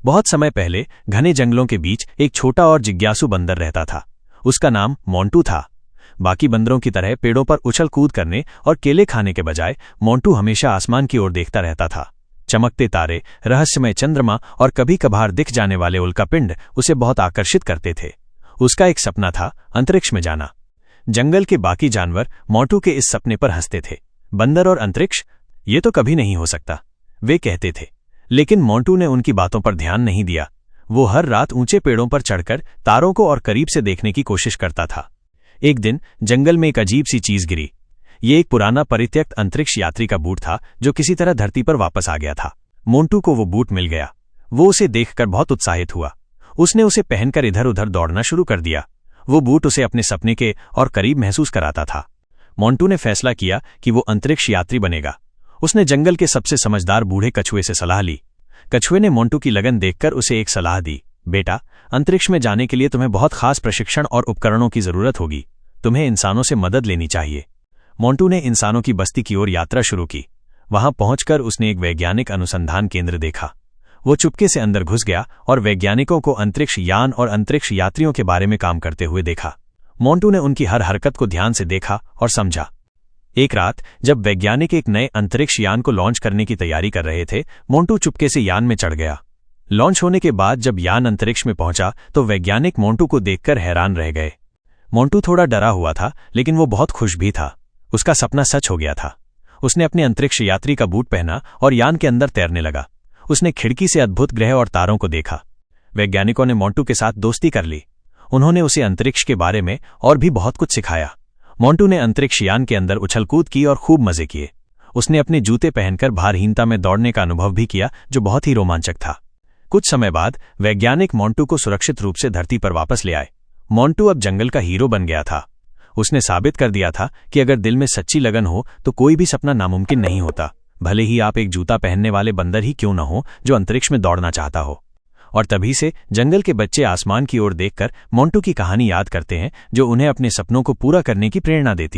बहुत समय पहले घने जंगलों के बीच एक छोटा और जिज्ञासु बंदर रहता था। उसका नाम मोंटू था। बाकी बंदरों की तरह पेड़ों पर उछल कूद करने और केले खाने के बजाय मोंटू हमेशा आसमान की ओर देखता रहता था। चमकते तारे, रहस्यमय चंद्रमा और कभी कभार दिख जाने वाले उल्कापिंड उसे बहुत आकर्षित करते थे। उसका एक सपना था, अंतरिक्ष में जाना। जंगल के बाकी जानवर मोंटू के इस सपने पर हंसते थे। बंदर और अंतरिक्ष, ये तो कभी नहीं हो सकता, वे कहते थे। लेकिन मोंटू ने उनकी बातों पर ध्यान नहीं दिया। वो हर रात ऊंचे पेड़ों पर चढ़कर तारों को और करीब से देखने की कोशिश करता था। एक दिन जंगल में एक अजीब सी चीज गिरी। ये एक पुराना परित्यक्त अंतरिक्ष यात्री का बूट था जो किसी तरह धरती पर वापस आ गया था। मोंटू को वो बूट मिल गया। वो उसे देखकर बहुत उत्साहित हुआ। उसने उसे पहनकर इधर उधर दौड़ना शुरू कर दिया। वो बूट उसे अपने सपने के और करीब महसूस कराता था। मोंटू ने फैसला किया कि वो अंतरिक्ष यात्री बनेगा। उसने जंगल के सबसे समझदार बूढ़े कछुए से सलाह ली। कछुए ने मोंटू की लगन देखकर उसे एक सलाह दी। बेटा, अंतरिक्ष में जाने के लिए तुम्हें बहुत खास प्रशिक्षण और उपकरणों की जरूरत होगी। तुम्हें इंसानों से मदद लेनी चाहिए। मोंटू ने इंसानों की बस्ती की ओर यात्रा शुरू की। वहां पहुंचकर उसने एक वैज्ञानिक अनुसंधान केंद्र देखा। वो चुपके से अंदर घुस गया और वैज्ञानिकों को अंतरिक्ष यान और अंतरिक्ष यात्रियों के बारे में काम करते हुए देखा। मोंटू ने उनकी हर हरकत को ध्यान से देखा और समझा। एक रात जब वैज्ञानिक एक नए अंतरिक्ष यान को लॉन्च करने की तैयारी कर रहे थे, मोंटू चुपके से यान में चढ़ गया। लॉन्च होने के बाद जब यान अंतरिक्ष में पहुंचा तो वैज्ञानिक मोंटू को देखकर हैरान रह गए। मोंटू थोड़ा डरा हुआ था, लेकिन वो बहुत खुश भी था। उसका सपना सच हो गया था। उसने अपने अंतरिक्ष यात्री का बूट पहना और यान के अंदर तैरने लगा। उसने खिड़की से अद्भुत ग्रह और तारों को देखा। वैज्ञानिकों ने मोंटू के साथ दोस्ती कर ली। उन्होंने उसे अंतरिक्ष के बारे में और भी बहुत कुछ सिखाया। मोंटू ने अंतरिक्ष यान के अंदर उछलकूद की और खूब मजे किए। उसने अपने जूते पहनकर भारहीनता में दौड़ने का अनुभव भी किया, जो बहुत ही रोमांचक था। कुछ समय बाद वैज्ञानिक मोंटू को सुरक्षित रूप से धरती पर वापस ले आए। मोंटू अब जंगल का हीरो बन गया था। उसने साबित कर दिया था कि अगर दिल में सच्ची लगन हो तो कोई भी सपना नामुमकिन नहीं होता, भले ही आप एक जूता पहनने वाले बंदर ही क्यों न हो जो अंतरिक्ष में दौड़ना चाहता हो। और तभी से जंगल के बच्चे आसमान की ओर देखकर मोंटू की कहानी याद करते हैं, जो उन्हें अपने सपनों को पूरा करने की प्रेरणा देती।